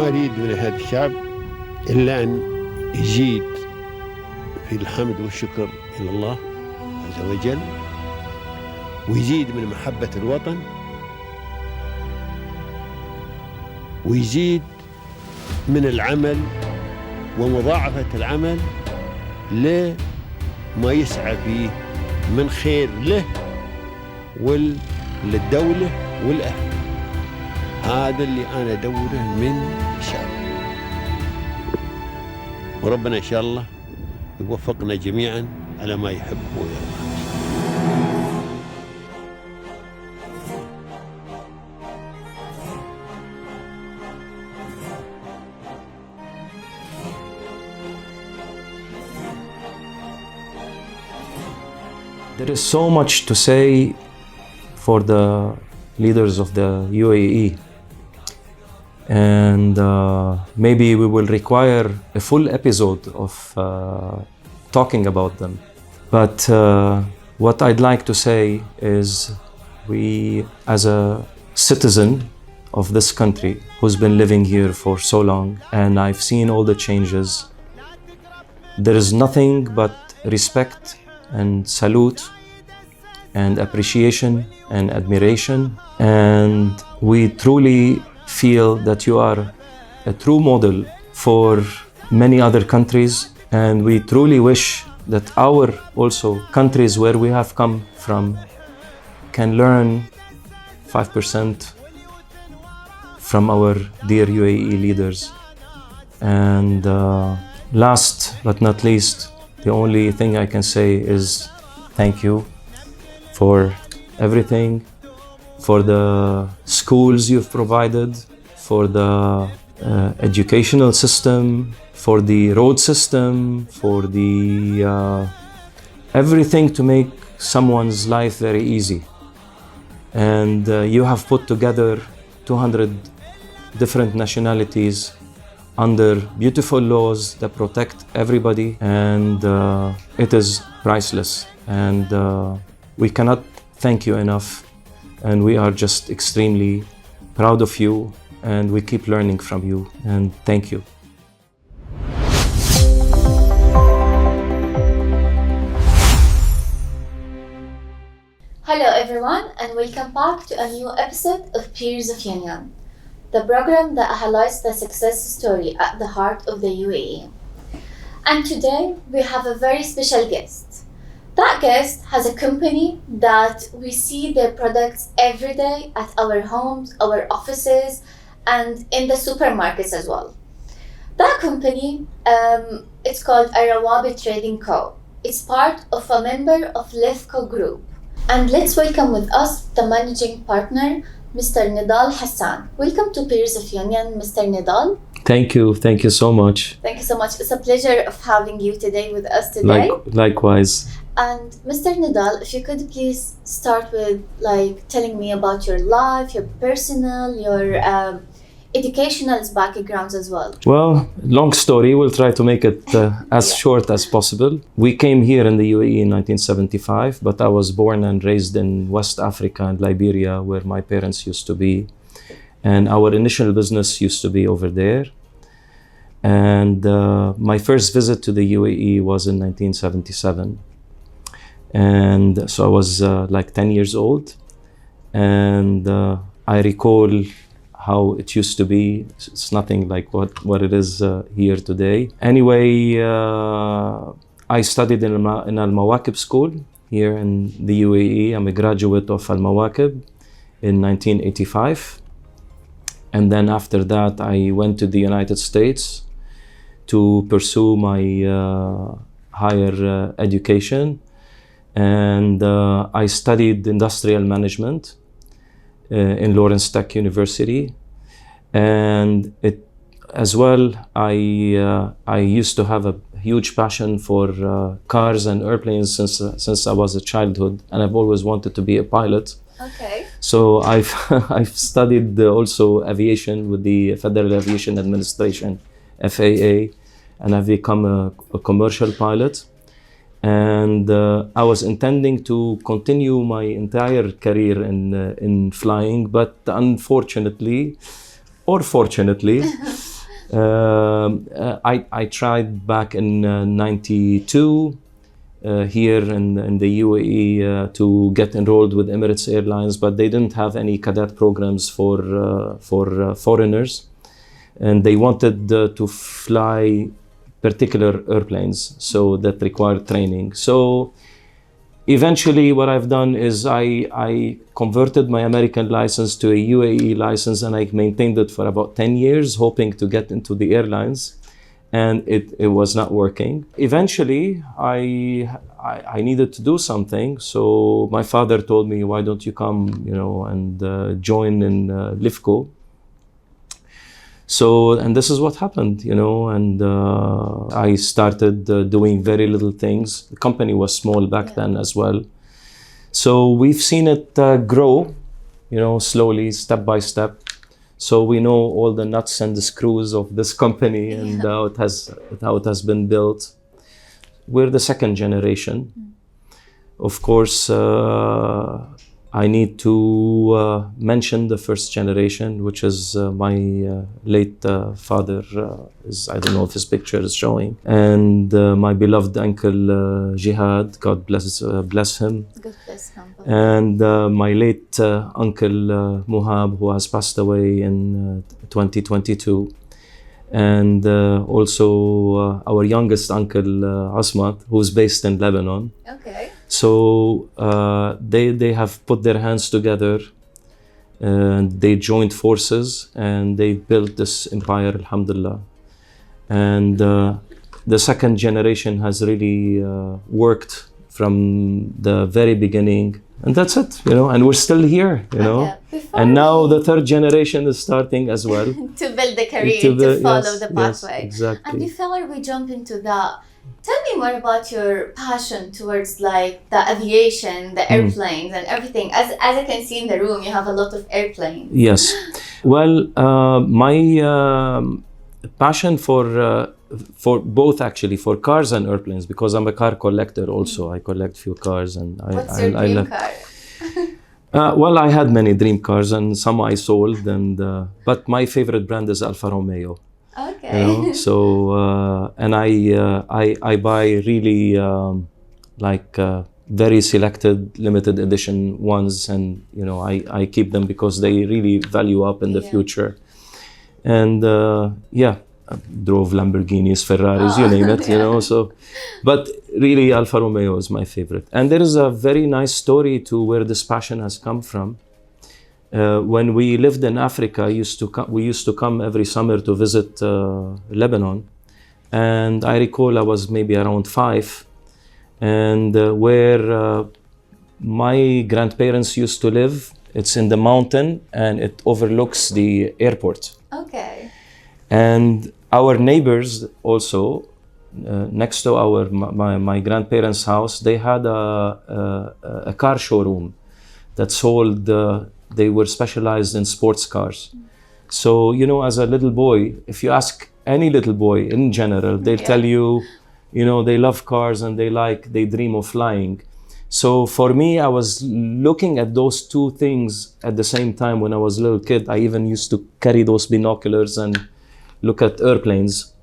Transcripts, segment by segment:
أريد من هذا الشعب إلا أن يزيد في الحمد والشكر إلى الله عز وجل، ويزيد من محبة الوطن، ويزيد من العمل ومضاعفة العمل لما يسعى فيه من خير له وللدولة والأهل. هذا اللي أنا أدوره من الشعب، وربنا إن شاء الله يوفقنا جميعا على ما يحب ويرضى. There is so much to say for the leaders of the UAE, and maybe we will require a full episode of talking about them. But what I'd like to say is, we, as a citizen of this country who's been living here for so long, and I've seen all the changes, there is nothing but respect and salute and appreciation and admiration, and we truly feel that you are a true model for many other countries, and we truly wish that our also countries where we have come from can learn 5% from our dear UAE leaders. And last but not least, the only thing I can say is thank you for everything, for the schools you've provided, for the educational system, for the road system, for the everything to make someone's life very easy. And you have put together 200 different nationalities under beautiful laws that protect everybody, and it is priceless. And we cannot thank you enough, and we are just extremely proud of you, and we keep learning from you, and thank you. Hello everyone, and welcome back to a new episode of Peers of Union, the program that highlights the success story at the heart of the UAE. And today we have a very special guest. That guest has a company that we see their products every day at our homes, our offices, and in the supermarkets as well. That company, it's called Alrawabi Trading Co. It's part of a member of Lifco Group. And let's welcome with us the managing partner, Mr. Nidal Hassan. Welcome to Peers of Union, Mr. Nidal. Thank you so much. Thank you so much. It's a pleasure of having you today with us today. Likewise. And Mr. Nidal, if you could please start with telling me about your life, your personal, your educational backgrounds as well. Well, long story, we'll try to make it as short as possible. We came here in the UAE in 1975, but I was born and raised in West Africa and Liberia, where my parents used to be. And our initial business used to be over there. And my first visit to the UAE was in 1977. And so I was 10 years old. And I recall how it used to be. It's nothing like what it is here today. Anyway, I studied in Al-Mawakib school here in the UAE. I'm a graduate of Al-Mawakib in 1985. And then after that, I went to the United States to pursue my higher education. And I studied industrial management in Lawrence Tech University, and as well I used to have a huge passion for cars and airplanes since I was a childhood, and I've always wanted to be a pilot. Okay. So I've studied also aviation with the Federal Aviation Administration, FAA, and I've become a commercial pilot. And I was intending to continue my entire career in flying, but unfortunately, or fortunately, I tried back in '92 here in the UAE to get enrolled with Emirates Airlines, but they didn't have any cadet programs for foreigners, and they wanted to fly particular airplanes, so that required training. So eventually what I've done is I converted my American license to a UAE license, and I maintained it for about 10 years, hoping to get into the airlines, and it was not working. Eventually I needed to do something, so my father told me, why don't you come, and join in Lifco. So, and this is what happened, and I started doing very little things. The company was small back then as well. So we've seen it grow, slowly, step by step. So we know all the nuts and the screws of this company and how it has been built. We're the second generation. Of course, I need to mention the first generation, which is my late father. I don't know if his picture is showing, and my beloved uncle Jihad, God bless him. God bless him. And my late uncle Muhab, who has passed away in 2022. And also our youngest uncle Asmat, who's based in Lebanon. Okay. So they have put their hands together and they joined forces and they built this empire, alhamdulillah. And the second generation has really worked from the very beginning. And that's it, and we're still here, And now the third generation is starting as well. To build the career, to follow the pathway. Yes, exactly. And before we jump into that, tell me more about your passion towards the aviation, the airplanes and everything. As I can see in the room, you have a lot of airplanes. Yes. Well, my passion for both, actually, for cars and airplanes, because I'm a car collector also. I collect few cars, and What's your dream car? Well, I had many dream cars, and some I sold, but my favorite brand is Alfa Romeo. Okay. So and I buy really very selected limited edition ones, and I keep them because they really value up in the future. And I drove Lamborghinis, Ferraris, you name it, so, but really Alfa Romeo is my favorite. And there is a very nice story to where this passion has come from. When we lived in Africa, we used to come every summer to visit Lebanon. And I recall I was maybe around 5, and where my grandparents used to live, it's in the mountain and it overlooks the airport. Okay. And our neighbors also, next to my grandparents' house, they had a car showroom that sold, they were specialized in sports cars. So, as a little boy, if you ask any little boy in general, they'll tell you, they love cars and they dream of flying. So for me, I was looking at those two things at the same time when I was a little kid. I even used to carry those binoculars and look at airplanes.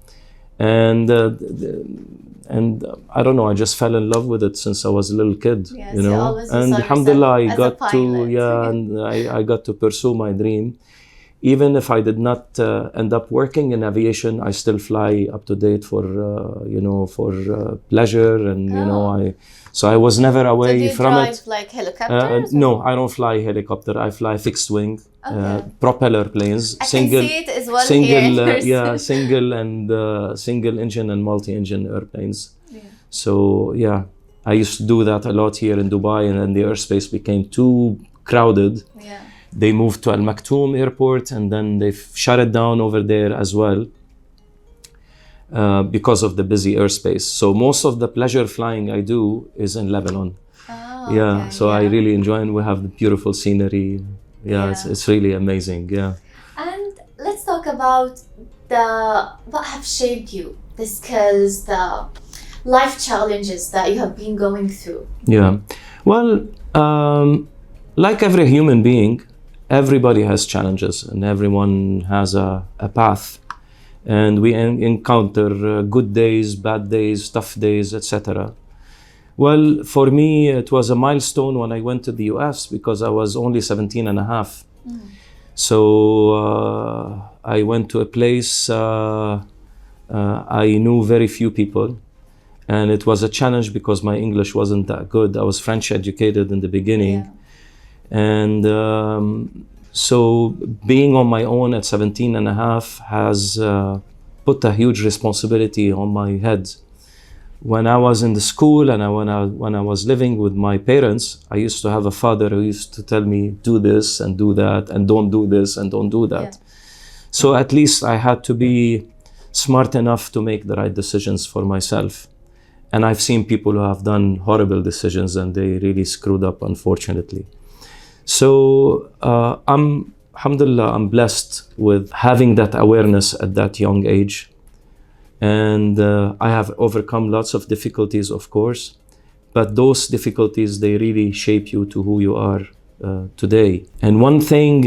And I don't know, I just fell in love with it since I was a little kid, Yes, And alhamdulillah, I got to pursue my dream. Even if I did not end up working in aviation, I still fly up to date for pleasure, and so I was never away from it. So do you drive helicopters? No, I don't fly helicopter. I fly fixed wing, propeller planes. I can see it as well here. Single engine and multi-engine airplanes. Yeah. So I used to do that a lot here in Dubai, and then the airspace became too crowded. Yeah. They moved to Al Maktoum airport, and then they shut it down over there as well because of the busy airspace. So most of the pleasure flying I do is in Lebanon. Oh, okay, So I really enjoy, and we have the beautiful scenery. It's really amazing. And let's talk about what have shaped you, the skills, the life challenges that you have been going through. Well, like every human being, everybody has challenges, and everyone has a path. and we encounter good days, bad days, tough days, etc. Well, for me, it was a milestone when I went to the US because I was only 17 and a half. So I went to a place I knew very few people, and it was a challenge because my English wasn't that good. I was French educated in the beginning. And so being on my own at 17 and a half has put a huge responsibility on my head. When I was in the school and when I was living with my parents, I used to have a father who used to tell me, do this and do that, and don't do this and don't do that. So at least I had to be smart enough to make the right decisions for myself. And I've seen people who have done horrible decisions and they really screwed up, unfortunately. So alhamdulillah, I'm blessed with having that awareness at that young age. And I have overcome lots of difficulties, of course, but those difficulties, they really shape you to who you are today. And one thing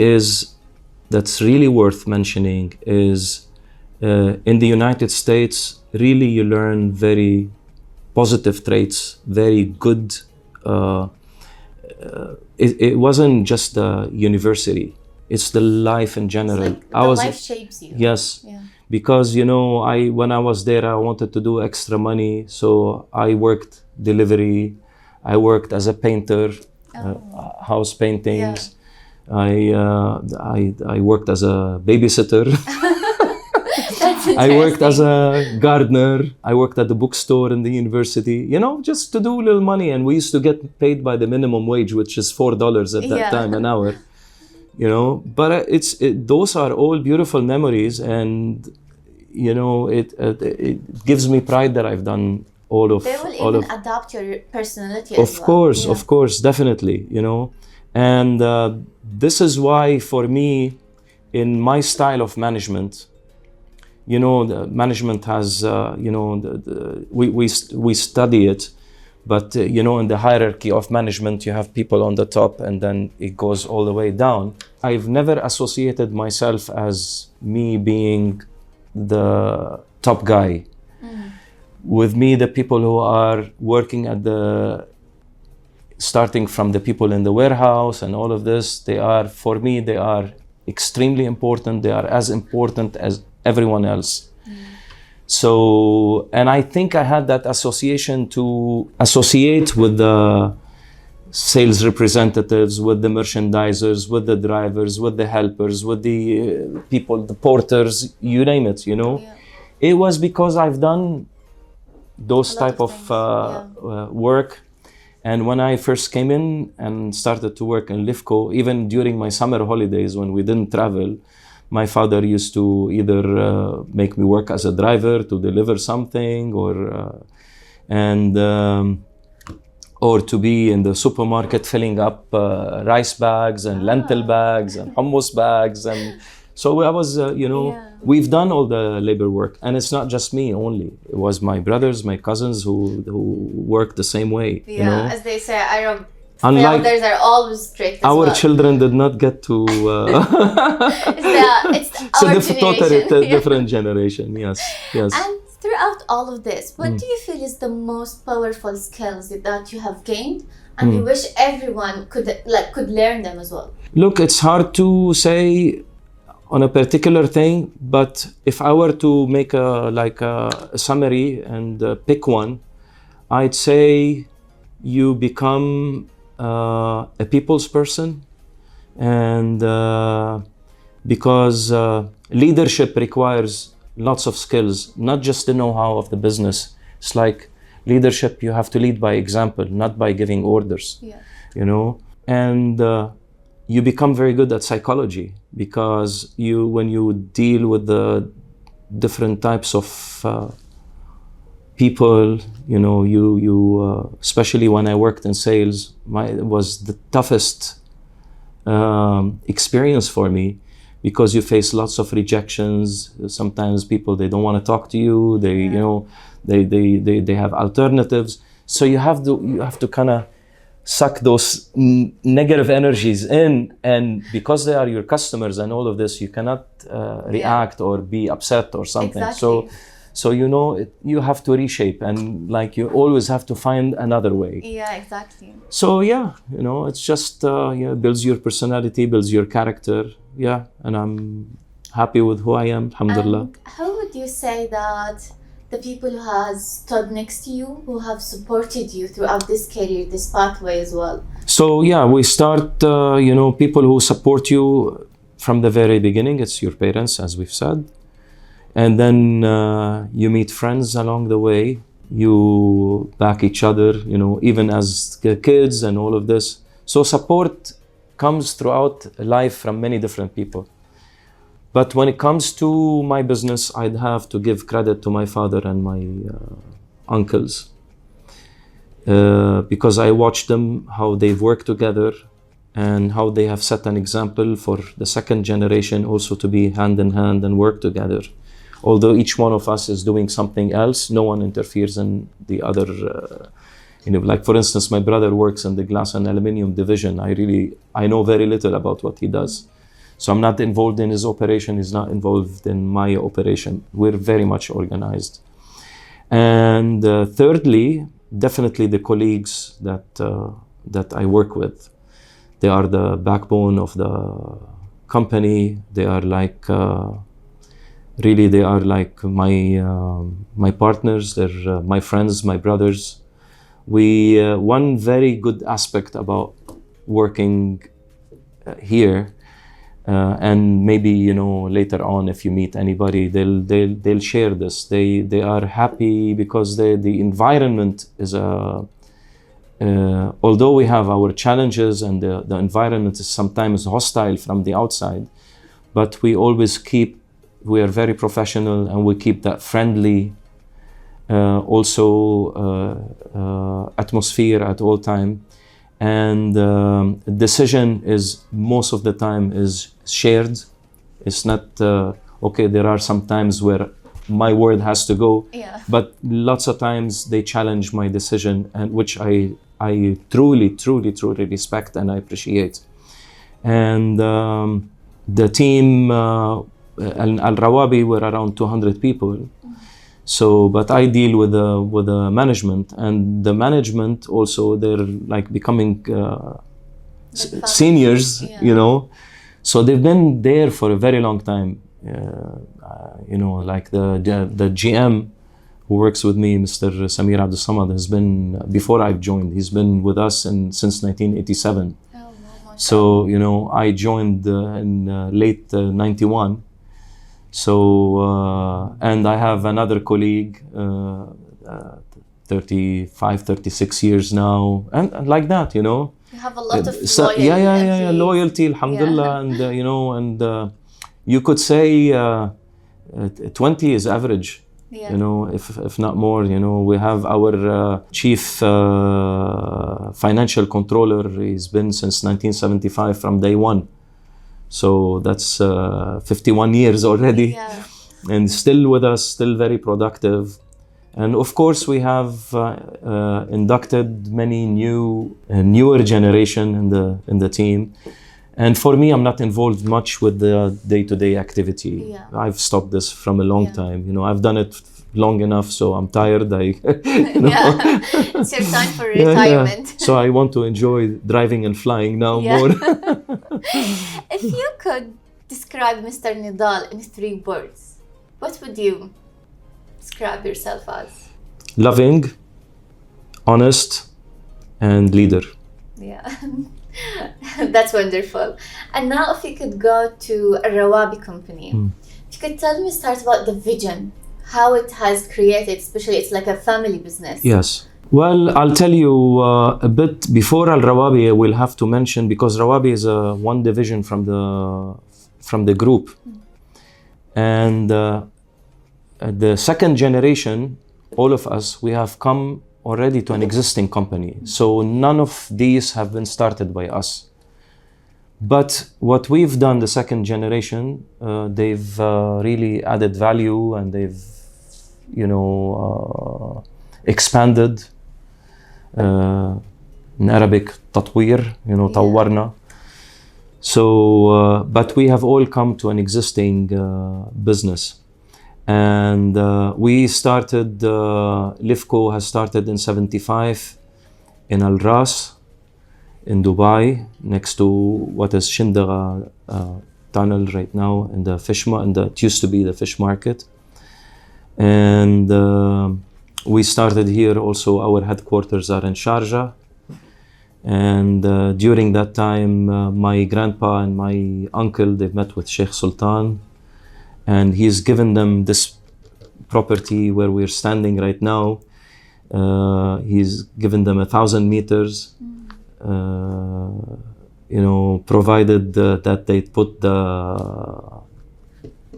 that's really worth mentioning is in the United States, really you learn very positive traits, very good. It wasn't just the university, it's the life in general. It's like life shapes you. Yes. Yeah. Because, when I was there, I wanted to do extra money. So I worked delivery. I worked as a painter, house paintings. Yeah. I worked as a babysitter. I worked as a gardener. I worked at the bookstore in the university, just to do a little money. And we used to get paid by the minimum wage, which is $4 at that time an hour. But those are all beautiful memories, and it gives me pride that I've done all of. They will even adapt your personality. Of course, definitely. And this is why, for me, in my style of management, the management has, we study it. But, in the hierarchy of management, you have people on the top and then it goes all the way down. I've never associated myself as me being the top guy. With me, the people who are working starting from the people in the warehouse and all of this, for me, they are extremely important. They are as important as everyone else. So, and I think I had that association to associate with the sales representatives, with the merchandisers, with the drivers, with the helpers, with the people, the porters, you name it, It was because I've done those type of work. And when I first came in and started to work in Lifco, even during my summer holidays when we didn't travel, my father used to either make me work as a driver to deliver something, or to be in the supermarket filling up rice bags and lentil bags and hummus bags. And so I was, we've done all the labor work. And it's not just me only. It was my brothers, my cousins who worked the same way. As they say, Unlike elders are always strict. Our children did not get to. It's our totally different generation. Yes. And throughout all of this, what do you feel is the most powerful skills that you have gained, and you wish everyone could learn them as well? Look, it's hard to say on a particular thing, but if I were to make a summary and pick one, I'd say you become a people's person, and because leadership requires lots of skills, not just the know-how of the business. It's like leadership, you have to lead by example, not by giving orders. And you become very good at psychology, because when you deal with the different types of people, especially when I worked in sales, it was the toughest experience for me, because you face lots of rejections. Sometimes people, they don't want to talk to you. They have alternatives. So you have to kind of suck those negative energies in, and because they are your customers and all of this, you cannot react or be upset or something. Exactly. So you have to reshape, and like you always have to find another way. Yeah, exactly. So yeah, it's just builds your personality, builds your character. Yeah, and I'm happy with who I am, alhamdulillah. And how would you say that the people who has stood next to you, who have supported you throughout this career, this pathway as well? So yeah, we start, people who support you from the very beginning. It's your parents, as we've said. And then you meet friends along the way. You back each other, even as kids and all of this. So support comes throughout life from many different people. But when it comes to my business, I'd have to give credit to my father and my uncles. Because I watched them, how they've worked together and how they have set an example for the second generation also to be hand in hand and work together. Although each one of us is doing something else, no one interferes in the other. Like for instance, my brother works in the glass and aluminium division. I know very little about what he does. So I'm not involved in his operation, he's not involved in my operation. We're very much organized. And thirdly, definitely the colleagues that I work with. They are the backbone of the company. They are like, they are like my partners. They're my friends, my brothers. One very good aspect about working here, and maybe later on if you meet anybody, they'll share this. They are happy because the environment is although we have our challenges and the environment is sometimes hostile from the outside, but we are very professional and we keep that friendly atmosphere at all time. And decision is most of the time is shared. It's not okay. There are some times where my word has to go, but lots of times they challenge my decision, and which I truly respect and I appreciate. And the team Alrawabi were around 200 people. So, but I deal with the management, and the management also, they're like becoming seniors, So they've been there for a very long time. Like the GM who works with me, Mr. Samir Abdul Samad, has been, before I've joined, he's been with us since 1987. So, I joined in late 91. So, and I have another colleague, 35, 36 years now, and like that, You have a lot of loyalty. Loyalty, alhamdulillah, and you could say 20 is average, if not more. We have our chief financial controller. He's been since 1975 from day one. So that's 51 years already, and still with us, still very productive. And of course, we have inducted many newer generation in the team. And for me, I'm not involved much with the day-to-day activity. I've stopped this from a long time. I've done it long enough, so I'm tired. It's your time for retirement. So I want to enjoy driving and flying now more. If you could describe Mr. Nidal in 3 words, what would you describe yourself as? Loving, honest, and leader. Yeah, that's wonderful. And now if you could go to Alrawabi company, if you could tell me, start about the vision, how it has created, especially it's like a family business. Yes. Well, I'll tell you a bit before Alrawabi. I will have to mention, because Alrawabi is one division from the group, and the second generation, all of us, we have come already to an existing company. So none of these have been started by us. But what we've done, the second generation, they've really added value, and they've expanded in Arabic, تطوير, Yeah. طورنا. So, but we have all come to an existing business. And we started, Lifco has started in 75 in Al Ras, in Dubai, next to what is Shindagha tunnel right now, in the it used to be the fish market. And we started here also, our headquarters are in Sharjah. And during that time, my grandpa and my uncle, they've met with Sheikh Sultan, and he's given them this property where we're standing right now. He's given them 1,000 meters, provided that they put the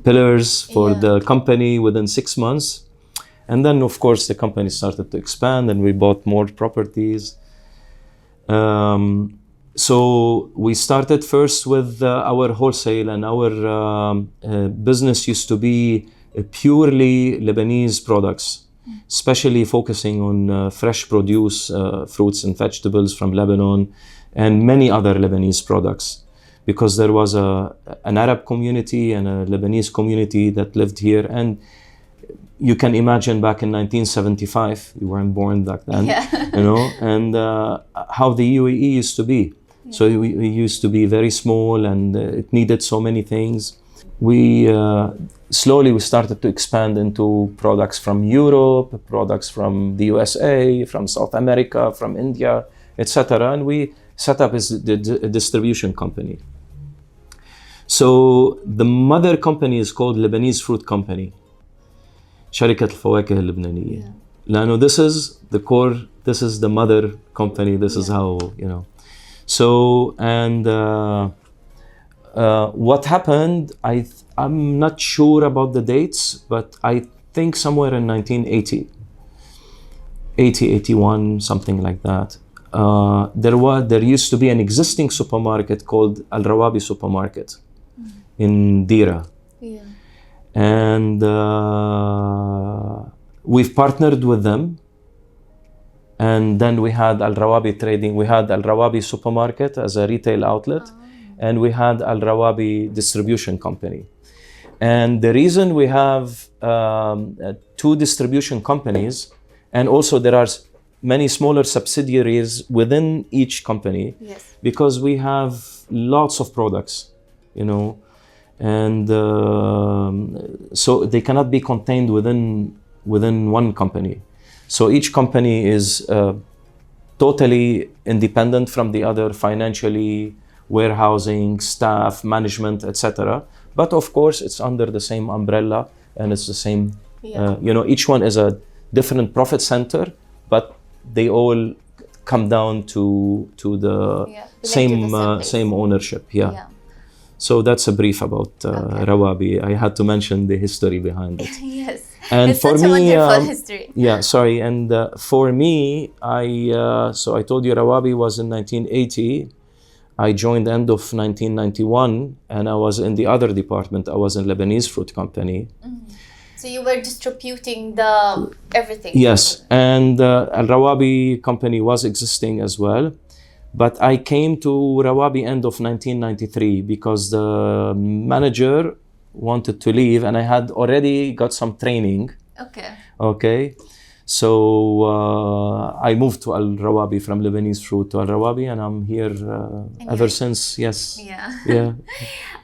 pillars for the company within 6 months. And then, of course, the company started to expand and we bought more properties. So we started first with our wholesale, and our business used to be purely Lebanese products, especially focusing on fresh produce, fruits and vegetables from Lebanon, and many other Lebanese products, because there was an Arab community and a Lebanese community that lived here. And you can imagine back in 1975, you weren't born back then, and how the UAE used to be. Yeah. So we used to be very small, and it needed so many things. We slowly started to expand into products from Europe, products from the USA, from South America, from India, etc. And we set up as a distribution company. So the mother company is called Lebanese Fruit Company. شركة الفواكه اللبنانية. لأنه this is the core, this is the mother company, this is how, So, and what happened, I'm not sure about the dates, but I think somewhere in 1980, 81, something like that. There used to be an existing supermarket called Alrawabi supermarket in Dira. Yeah. And we've partnered with them, and then we had Alrawabi trading. We had Alrawabi supermarket as a retail outlet, and we had Alrawabi distribution company. And the reason we have two distribution companies, and also there are many smaller subsidiaries within each company, because we have lots of products, and so they cannot be contained within one company. So each company is totally independent from the other, financially, warehousing, staff, management, etc. But of course, it's under the same umbrella, and it's the same. Each one is a different profit center, but they all come down to the same ownership. So that's a brief about Rawabi. I had to mention the history behind it. Yes, and it's such a wonderful history. And for me, so I told you Rawabi was in 1980. I joined the end of 1991, and I was in the other department. I was in Lebanese Fruit Company. So you were distributing everything? Yes, and Al-Rawabi company was existing as well. But I came to Rawabi end of 1993 because the manager wanted to leave, and I had already got some training. Okay. So I moved to Al-Rawabi from Lebanese Fruit to Al-Rawabi, and I'm here ever since. Yes. Yeah.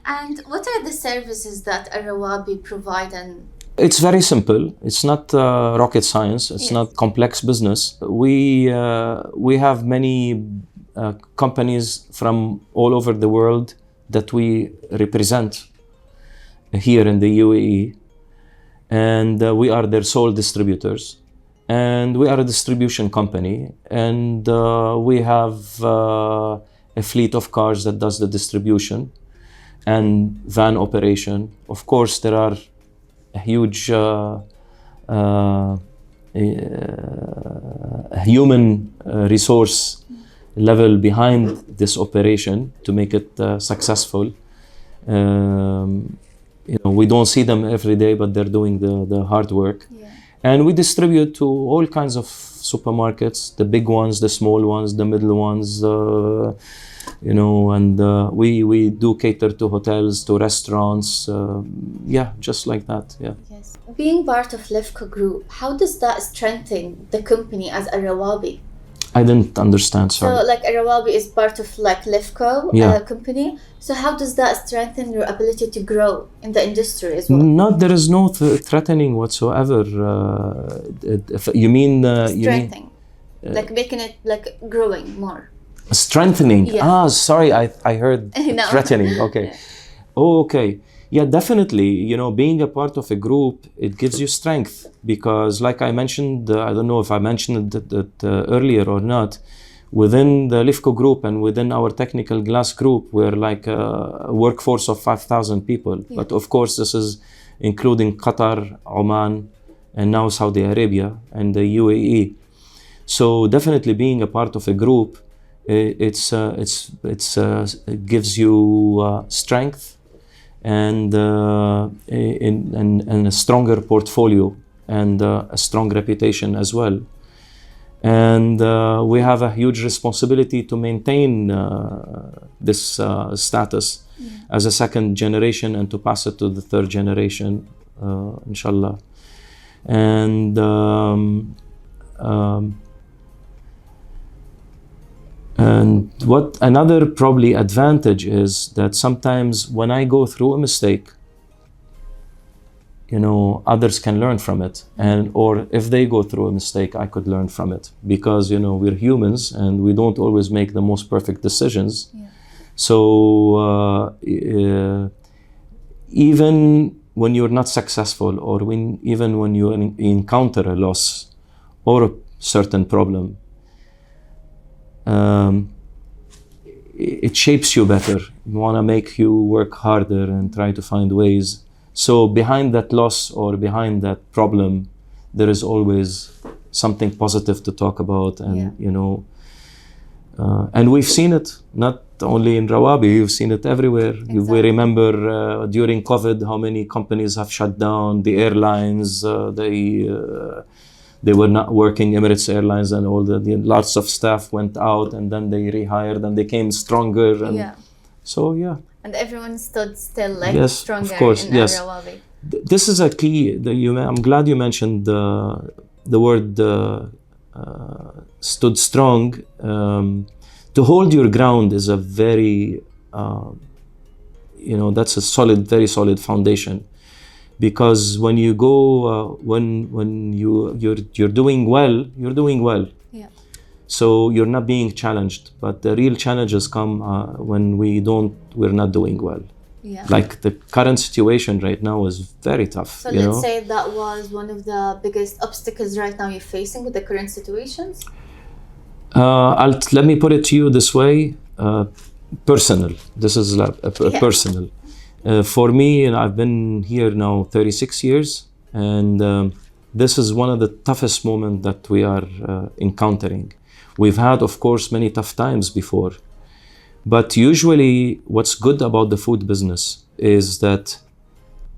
And what are the services that Al-Rawabi provide? And it's very simple. It's not rocket science. It's not complex business. We have many companies from all over the world that we represent here in the UAE, and we are their sole distributors. And we are a distribution company, and we have a fleet of cars that does the distribution and van operation. Of course, there are a huge human resource level behind this operation to make it successful. We don't see them every day, but they're doing the hard work. And we distribute to all kinds of supermarkets, the big ones, the small ones, the middle ones, and we do cater to hotels, to restaurants, just like that, yeah. Yes. Being part of Lifco Group, how does that strengthen the company as Alrawabi? I didn't understand, sorry. So like Alrawabi is part of like Lifco company. So how does that strengthen your ability to grow in the industry as well? There is no threatening whatsoever. You mean... Strengthening. Like making it like growing more. Strengthening. Yeah. Sorry, I heard threatening. Okay. Yeah. Oh, okay. Yeah, definitely. Being a part of a group, it gives you strength because, like I mentioned, I don't know if I mentioned that earlier or not, within the Lifco group and within our technical glass group, we're like a workforce of 5,000 people. Yeah. But of course, this is including Qatar, Oman, and now Saudi Arabia and the UAE. So definitely being a part of a group, it gives you strength and a stronger portfolio and a strong reputation as well. And we have a huge responsibility to maintain this status as a second generation and to pass it to the third generation, inshallah. And what another probably advantage is that sometimes when I go through a mistake, others can learn from it, or if they go through a mistake, I could learn from it because we're humans and we don't always make the most perfect decisions. Yeah. So even when you're not successful, or even when you encounter a loss or a certain problem, it shapes you better. We want to make you work harder and try to find ways. So behind that loss or behind that problem, there is always something positive to talk about. And, and we've seen it, not only in Rawabi, we've seen it everywhere. Exactly. We remember during COVID, how many companies have shut down, the airlines, they were not working, Emirates Airlines and all lots of staff went out and then they rehired and they came stronger. And so, And everyone stood still stronger of course, in Alrawabi. This is a key. I'm glad you mentioned the word stood strong. To hold your ground is a very, that's a very solid foundation. Because when you go, when you're doing well, you're doing well. Yeah. So you're not being challenged, but the real challenges come when we're not doing well. Yeah. Like the current situation right now is very tough. So let's say that was one of the biggest obstacles right now you're facing with the current situations? Let me put it to you this way, personal. This is personal. For me, I've been here now 36 years, and this is one of the toughest moments that we are encountering. We've had, of course, many tough times before, but usually what's good about the food business is that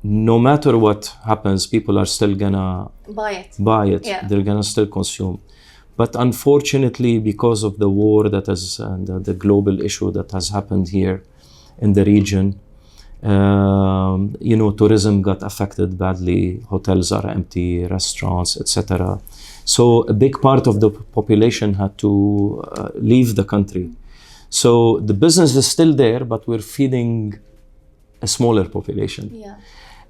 no matter what happens, people are still gonna buy it. Yeah. They're gonna still consume. But unfortunately, because of the war that has, and the global issue that has happened here in the region, tourism got affected badly, hotels are empty, restaurants, etc. So a big part of the population had to leave the country. So the business is still there, but we're feeding a smaller population. Yeah.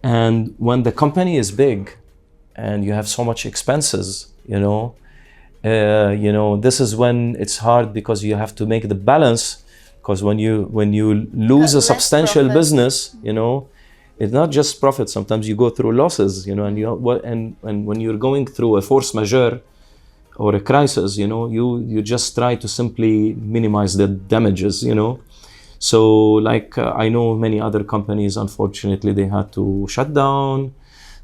And when the company is big and you have so much expenses, this is when it's hard because you have to make the balance. Because when you lose a substantial business, it's not just profit. Sometimes you go through losses, and when you're going through a force majeure or a crisis, you just try to simply minimize the damages, So I know many other companies, unfortunately, they had to shut down,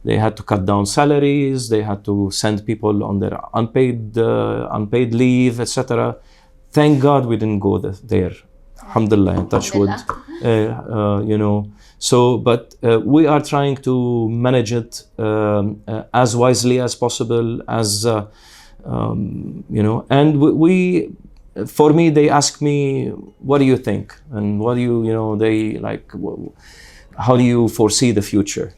they had to cut down salaries, they had to send people on their unpaid leave, etc. Thank God we didn't go there. Alhamdulillah, touch wood. You know, so, but we are trying to manage it as wisely as possible, as you know, and we for me, they ask me, what do you think? And what do you know, they like, how do you foresee the future?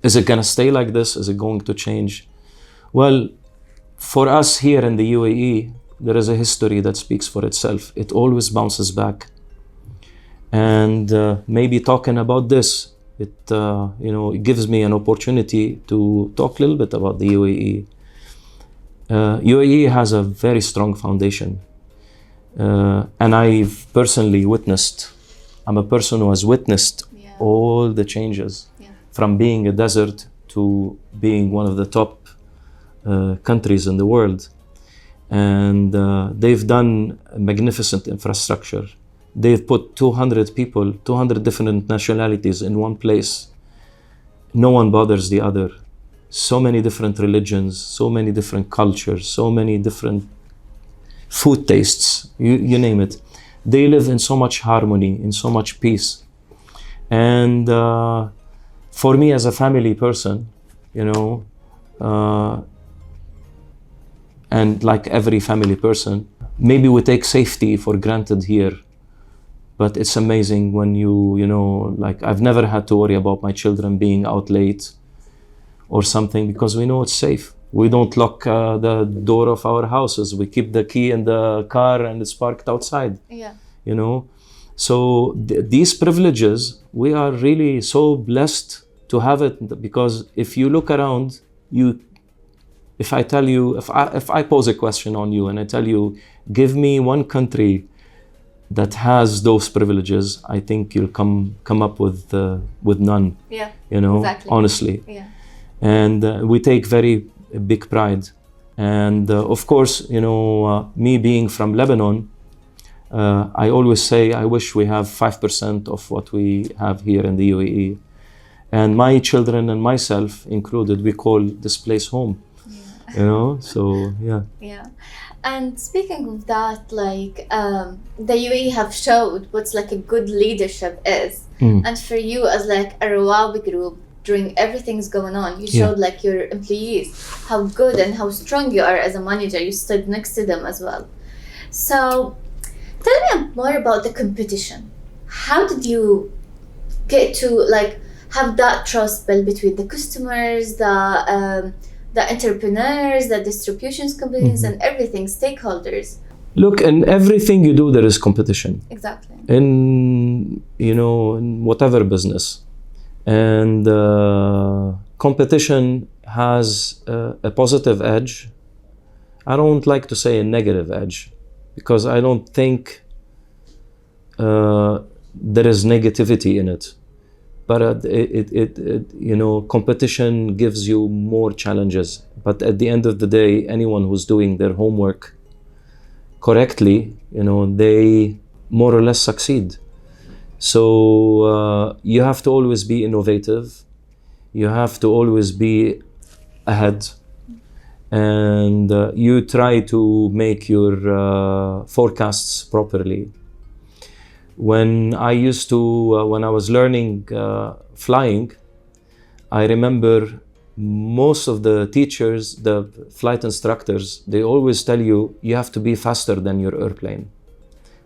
Is it gonna stay like this? Is it going to change? Well, for us here in the UAE, there is a history that speaks for itself. It always bounces back. And maybe talking about this, it you know, it gives me an opportunity to talk a little bit about the UAE. UAE has a very strong foundation, and I've personally witnessed. I'm a person who has witnessed all the changes, from being a desert to being one of the top countries in the world. And they've done magnificent infrastructure. They've put 200 people, 200 different nationalities in one place. No one bothers the other. So many different religions, so many different cultures, so many different food tastes, you name it. They live in so much harmony, in so much peace. And for me as a family person, you know, and like every family person, maybe we take safety for granted here. But it's amazing when you know, like I've never had to worry about my children being out late or something, because we know it's safe. We don't lock the door of our houses. We keep the key in the car and it's parked outside. Yeah. You know, so these privileges, we are really so blessed to have it, because if you look around, if I tell you, if I pose a question on you and I tell you, give me one country that has those privileges, I think you'll come up with none. Yeah. You know, exactly. Honestly. Yeah. And we take very big pride. And of course, you know, me being from Lebanon, I always say I wish we have 5% of what we have here in the UAE. And my children and myself included, we call this place home. Yeah. You know, so yeah. Yeah. And speaking of that, like the UAE have showed what's like a good leadership is. And for you as like a Rawabi group, during everything's going on, you showed like your employees how good and how strong you are as a manager. You stood next to them as well. So tell me more about the competition. How did you get to like have that trust built between the customers, the entrepreneurs, the distributions companies, and everything, stakeholders? Look, in everything you do, there is competition. Exactly. In, you know, in whatever business. And competition has a positive edge. I don't like to say a negative edge, because I don't think there is negativity in it. But you know, competition gives you more challenges. But at the end of the day, anyone who's doing their homework correctly, you know, they more or less succeed. So you have to always be innovative. You have to always be ahead. And you try to make your forecasts properly. When I used to, when I was learning flying, I remember most of the teachers, the flight instructors, they always tell you, you have to be faster than your airplane.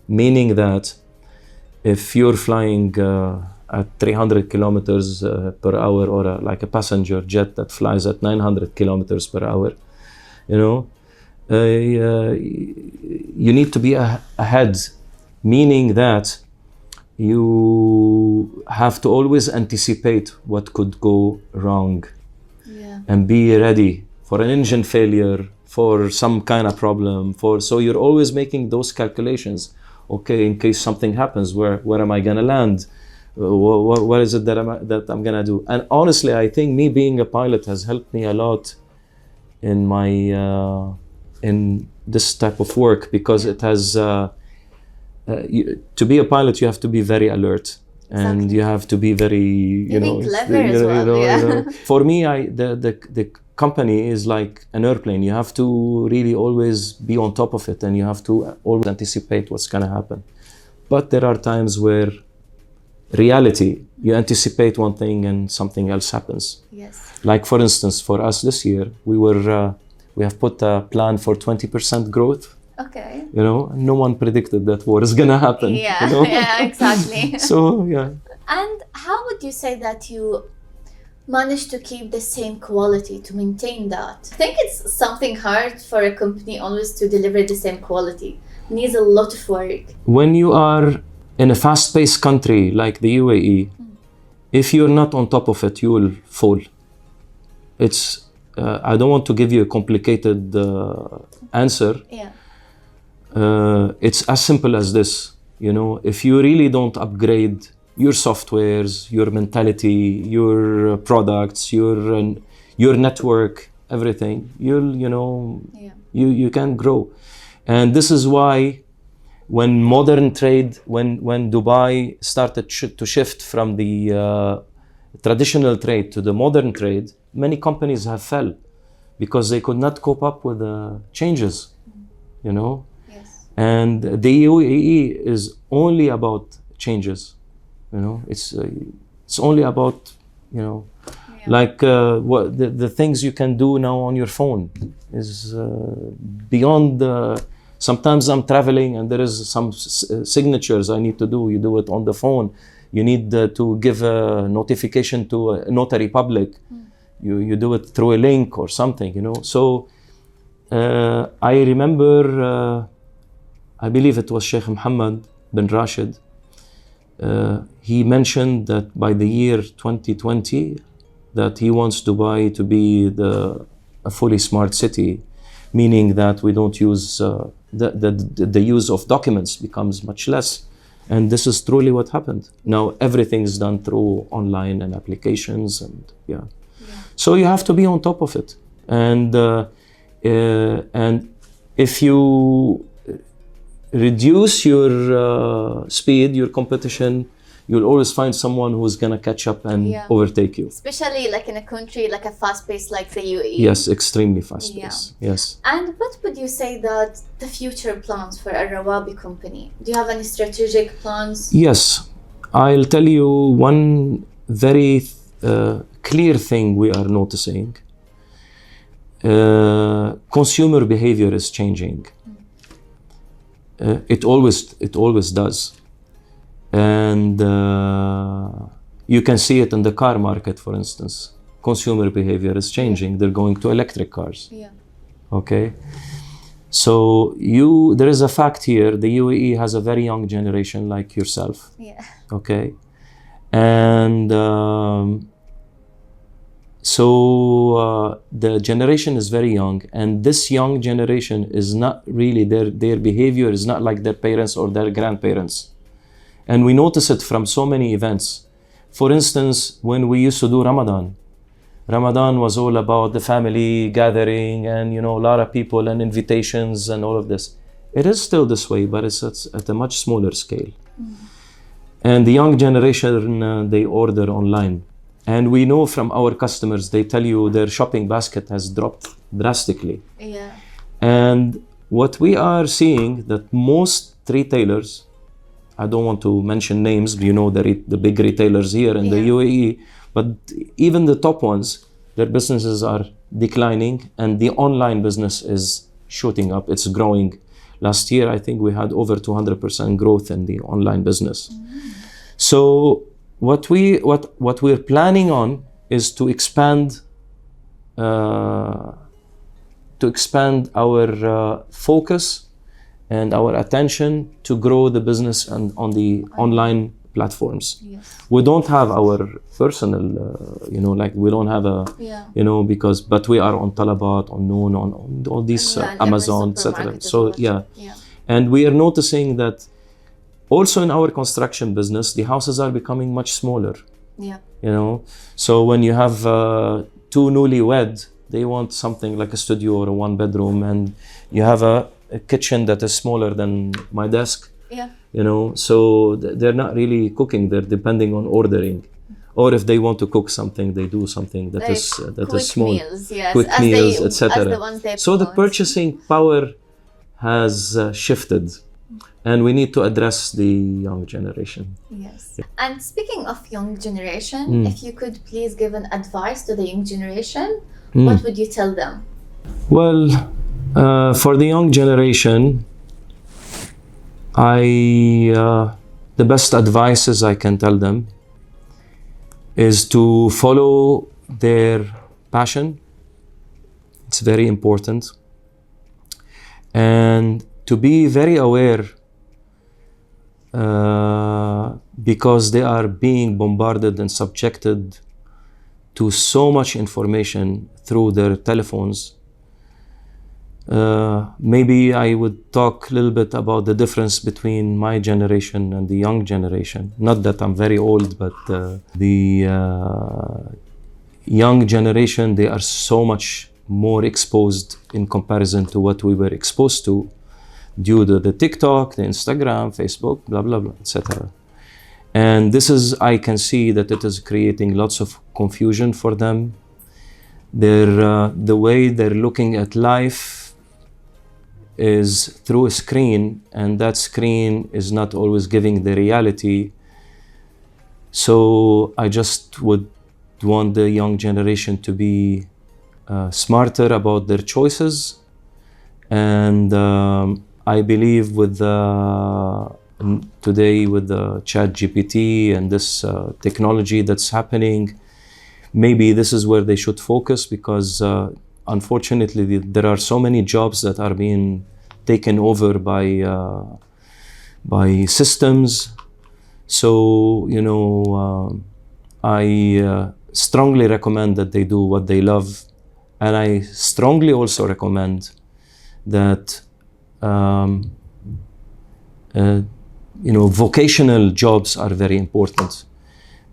Meaning that if you're flying at 300 kilometers per hour, or like a passenger jet that flies at 900 kilometers per hour, you know, you need to be ahead. Meaning that you have to always anticipate what could go wrong, and be ready for an engine failure, for some kind of problem. So you're always making those calculations. Okay, in case something happens, where am I gonna land? What is it that I'm gonna do? And honestly, I think me being a pilot has helped me a lot in my in this type of work, because it has. To be a pilot, you have to be very alert, and you have to be very, you know, clever as well. You know. For me, the company is like an airplane. You have to really always be on top of it, and you have to always anticipate what's going to happen. but there are times where reality, you anticipate one thing and something else happens. Yes. Like for instance, for us this year, we have put a plan for 20% growth. Okay. You know, no one predicted that war is gonna happen. Yeah, You know? yeah, exactly. So yeah. And how would you say that you managed to keep the same quality, to maintain that? I think it's something hard for a company always to deliver the same quality. It needs a lot of work. When you are in a fast-paced country like the UAE, if you're not on top of it, you will fall. It's I don't want to give you a complicated answer. Yeah. It's as simple as this. You know, if you really don't upgrade your softwares, your mentality, your products, your network, everything, you can't grow. And this is why when modern trade, when Dubai started to shift from the traditional trade to the modern trade, many companies have fell because they could not cope up with the changes, you know. Yes. And the UAE is only about changes, you know. It's only about, you know, like what the things you can do now on your phone is beyond the. Sometimes I'm traveling and there is some signatures I need to do. You do it on the phone. You need to give a notification to a notary public. You do it through a link or something, you know. So I remember, I believe it was Sheikh Mohammed bin Rashid. He mentioned that by the year 2020, that he wants Dubai to be a fully smart city, meaning that we don't use the use of documents becomes much less. And this is truly what happened. Now everything is done through online and applications, and so you have to be on top of it. And if you reduce your speed, your competition, you'll always find someone who's gonna catch up and overtake you. Especially like in a country like a fast-paced like the UAE. Yes, extremely fast-paced. Yes. And what would you say that the future plans for Alrawabi company? Do you have any strategic plans? Yes, I'll tell you one very clear thing we are noticing. Consumer behavior is changing. It always does. And you can see it in the car market, for instance. Consumer behavior is changing. They're going to electric cars. Yeah. Okay. So there is a fact here. The UAE has a very young generation like yourself. Yeah. Okay. And so the generation is very young, and this young generation is not really their behavior is not like their parents or their grandparents. And we notice it from so many events. For instance, when we used to do Ramadan was all about the family gathering and, you know, a lot of people and invitations and all of this. It is still this way, but it's at a much smaller scale. And the young generation, they order online. And we know from our customers, they tell you their shopping basket has dropped drastically. Yeah. And what we are seeing that most retailers, I don't want to mention names, but you know the big retailers here in the UAE, but even the top ones, their businesses are declining and the online business is shooting up. It's growing. Last year, I think we had over 200% growth in the online business. So what we're planning on is to expand our focus and our attention to grow the business and on the online platforms. Yes. We don't have our personal, like we don't have a, but we are on Talabat, on Noon, on all these Amazon, etc. So and we are noticing that also in our construction business, the houses are becoming much smaller. Yeah. You know, so when you have two newlywed, they want something like a studio or a one bedroom, and you have a kitchen that is smaller than my desk. Yeah. You know, so they're not really cooking, they're depending on ordering. Or if they want to cook something, they do something that is small. Meals, yes. Quick meals, etc. So the want. purchasing power has shifted. And we need to address the young generation. Yes. And speaking of young generation, if you could please give an advice to the young generation, what would you tell them? Well, for the young generation, the best advices I can tell them is to follow their passion. It's very important. And to be very aware because they are being bombarded and subjected to so much information through their telephones. Maybe I would talk a little bit about the difference between my generation and the young generation. Not that I'm very old, but the young generation, they are so much more exposed in comparison to what we were exposed to due to the TikTok, the Instagram, Facebook, blah, blah, blah, etc. And this is, I can see that it is creating lots of confusion for them. The way they're looking at life is through a screen, and that screen is not always giving the reality. So I just would want the young generation to be smarter about their choices. And I believe with today with the ChatGPT and this technology that's happening, maybe this is where they should focus, because unfortunately there are so many jobs that are being taken over by systems. So, you know, I strongly recommend that they do what they love. And I strongly also recommend that you know, vocational jobs are very important.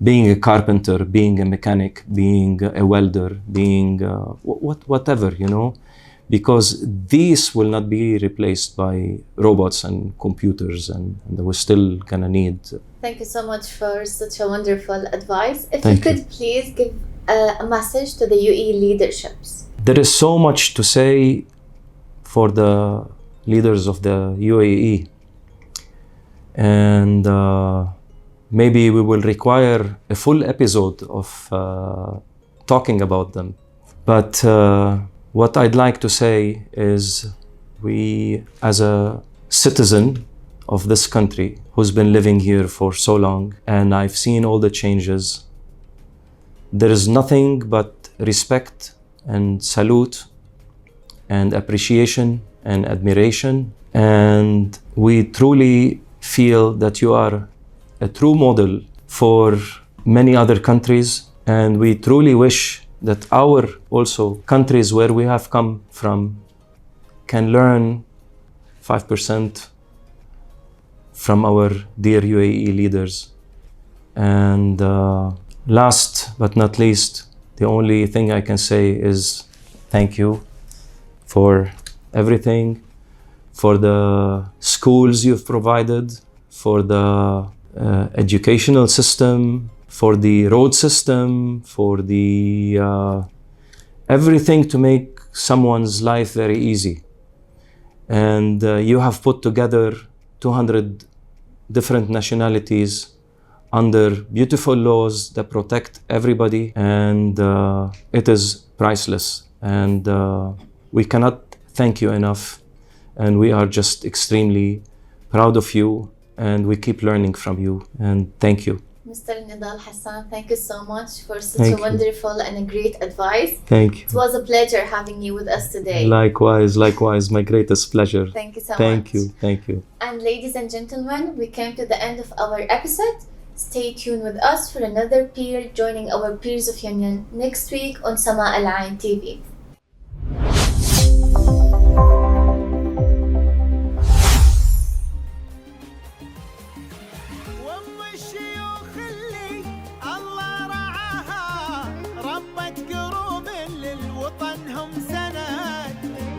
Being a carpenter, being a mechanic, being a welder, being whatever, you know, because these will not be replaced by robots and computers, and we're still gonna need. Thank you so much for such a wonderful advice. If Thank you could please give a message to the UAE leaderships. There is so much to say for the leaders of the UAE, and maybe we will require a full episode of talking about them. But what I'd like to say is, we, as a citizen of this country who's been living here for so long, and I've seen all the changes, there is nothing but respect and salute and appreciation and admiration. And we truly feel that you are a true model for many other countries. And we truly wish that our also countries where we have come from can learn 5% from our dear UAE leaders. And last but not least, the only thing I can say is thank you for everything, for the schools you've provided, for the educational system, for the road system, for the everything to make someone's life very easy. And you have put together 200 different nationalities under beautiful laws that protect everybody, and it is priceless. And we cannot thank you enough, and we are just extremely proud of you, and we keep learning from you, and thank you. Mr. Nidal Hassan, thank you so much for such a wonderful and a great advice. Thank you. It was a pleasure having you with us today. Likewise, my greatest pleasure. Thank you so much. Thank you. And ladies and gentlemen, we came to the end of our episode. Stay tuned with us for another peer joining our Peers of Union next week on Sama Al Ain TV.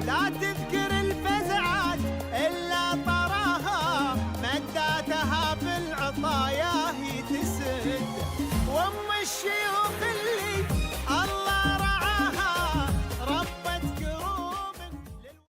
لا تذكر الفزعات إلا طراها مداتها بالعطايا